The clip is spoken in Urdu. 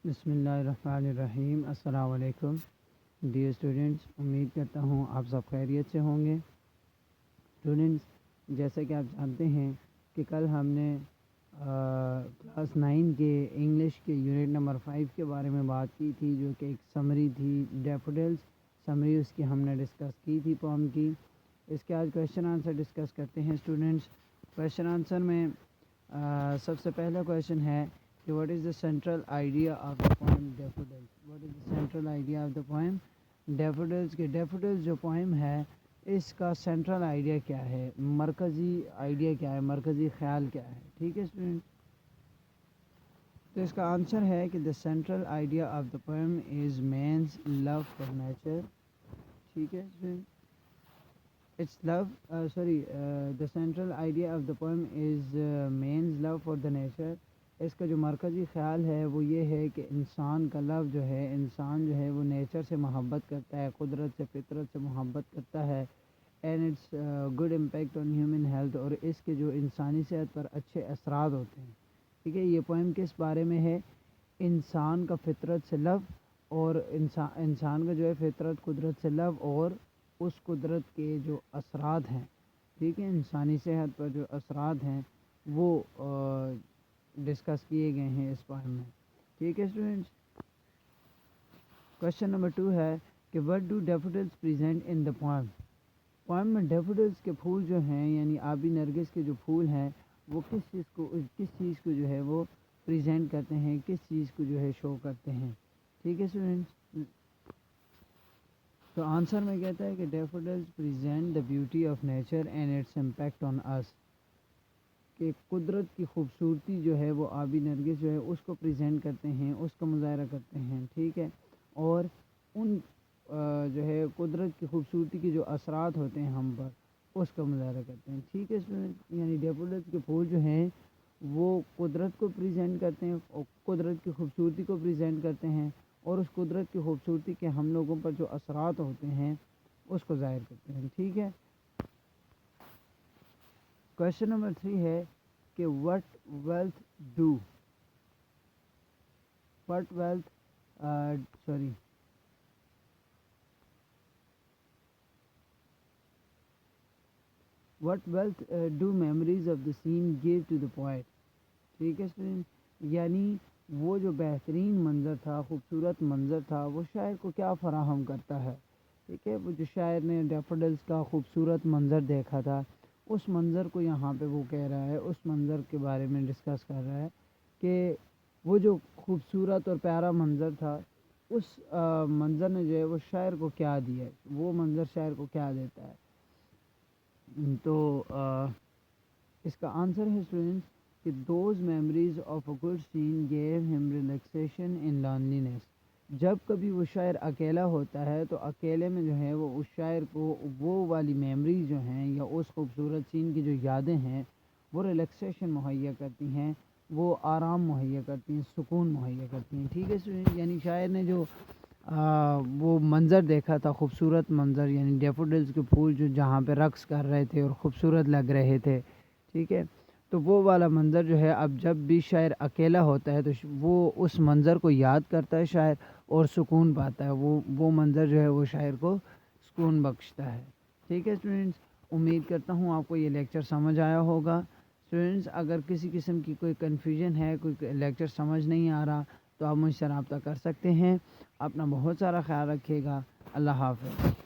بسم اللہ الرحمن الرحیم۔ السلام علیکم ڈیئر اسٹوڈنٹس، امید کرتا ہوں آپ سب خیریت سے ہوں گے۔ اسٹوڈنٹس، جیسا کہ آپ جانتے ہیں کہ کل ہم نے کلاس 9 کے انگلش کے یونٹ نمبر 5 کے بارے میں بات کی تھی، جو کہ ایک سمری تھی، ڈیفوڈلز سمری اس کی ہم نے ڈسکس کی تھی پوم کی۔ اس کے آج کویشچن آنسر ڈسکس کرتے ہیں اسٹوڈنٹس۔ کویشچن آنسر میں سب سے پہلا کویشچن ہے کہ what is the central idea of the poem Daffodils؟ What is the central idea of the poem Daffodils؟ کہ ڈیفوڈلز جو پوئم ہے اس کا سینٹرل آئیڈیا کیا ہے، مرکزی آئیڈیا کیا ہے، مرکزی خیال کیا ہے؟ ٹھیک ہے اسٹوڈنٹ، تو اس کا آنسر ہے کہ the central idea of the poem is man's love for nature۔ ٹھیک ہے student, it's love the central idea of the poem is man's love for the nature۔ اس کا جو مرکزی خیال ہے وہ یہ ہے کہ انسان کا لو جو ہے، انسان جو ہے وہ نیچر سے محبت کرتا ہے، قدرت سے، فطرت سے محبت کرتا ہے، and it's good impact on human health, اور اس کے جو انسانی صحت پر اچھے اثرات ہوتے ہیں۔ ٹھیک ہے، یہ پوئم کس بارے میں ہے؟ انسان کا فطرت سے لو، اور انسان کا جو ہے فطرت قدرت سے لو، اور اس قدرت کے جو اثرات ہیں، ٹھیک ہے، انسانی صحت پر جو اثرات ہیں وہ ڈسکس کیے گئے ہیں اس پوئم میں۔ ٹھیک ہے اسٹوڈنٹس، کویشچن نمبر 2 ہے کہ what do daffodils present in the poem? Poem میں ڈیفوڈلز کے پھول جو ہیں، یعنی آبی نرگس کے جو پھول ہیں، وہ کس چیز کو جو ہے وہ پریزنٹ کرتے ہیں، کس چیز کو جو ہے شو کرتے ہیں؟ ٹھیک ہے اسٹوڈنٹس، تو آنسر میں کہتا ہے کہ daffodils present the beauty of nature and its impact on us, کہ قدرت کی خوبصورتی جو ہے وہ آبی نرگس جو ہے اس کو پریزنٹ کرتے ہیں، اس کا مظاہرہ کرتے ہیں۔ ٹھیک ہے، اور ان جو ہے قدرت کی خوبصورتی کے جو اثرات ہوتے ہیں ہم پر، اس کا مظاہرہ کرتے ہیں۔ ٹھیک ہے اسٹوڈنٹ، یعنی ڈیفوڈلز کے پھول جو ہیں وہ قدرت کو پریزنٹ کرتے ہیں، اور قدرت کی خوبصورتی کو پریزنٹ کرتے ہیں، اور اس قدرت کی خوبصورتی کے ہم لوگوں پر جو اثرات ہوتے ہیں اس کو ظاہر کرتے ہیں۔ ٹھیک ہے، کویشچن نمبر 3 ہے کہ what wealth do memories of the scene give to the poet? ٹھیک ہے اسٹوڈنٹ، یعنی وہ جو بہترین منظر تھا، خوبصورت منظر تھا، وہ شاعر کو کیا فراہم کرتا ہے؟ ٹھیک ہے، وہ جو شاعر نے ڈیفوڈلز کا خوبصورت منظر دیکھا تھا، اس منظر کو یہاں پہ وہ کہہ رہا ہے، اس منظر کے بارے میں ڈسکس کر رہا ہے کہ وہ جو خوبصورت اور پیارا منظر تھا، اس منظر نے جو ہے وہ شاعر کو کیا دیا ہے، وہ منظر شاعر کو کیا دیتا ہے؟ تو اس کا آنسر ہے اسٹوڈنٹس کہ those memories of a good scene give ہم ریلیکسیشن ان لونلینس۔ جب کبھی وہ شاعر اکیلا ہوتا ہے تو اکیلے میں جو ہے وہ اس شاعر کو وہ والی میموریز جو ہیں، یا اس خوبصورت سین کی جو یادیں ہیں، وہ ریلیکسیشن مہیا کرتی ہیں، وہ آرام مہیا کرتی ہیں، سکون مہیا کرتی ہیں۔ ٹھیک ہے اسٹوڈنٹ، یعنی شاعر نے جو وہ منظر دیکھا تھا، خوبصورت منظر، یعنی ڈیفوڈلز کے پھول جو جہاں پہ رقص کر رہے تھے اور خوبصورت لگ رہے تھے، ٹھیک ہے، تو وہ والا منظر جو ہے اب جب بھی شاعر اکیلا ہوتا ہے تو وہ اس منظر کو یاد کرتا ہے شاعر، اور سکون پاتا ہے، وہ منظر جو ہے وہ شاعر کو سکون بخشتا ہے۔ ٹھیک ہے اسٹوڈنٹس، امید کرتا ہوں آپ کو یہ لیکچر سمجھ آیا ہوگا۔ اسٹوڈنٹس، اگر کسی قسم کی کوئی کنفیوژن ہے، کوئی لیکچر سمجھ نہیں آ رہا، تو آپ مجھ سے رابطہ کر سکتے ہیں۔ اپنا بہت سارا خیال رکھیے گا۔ اللہ حافظ۔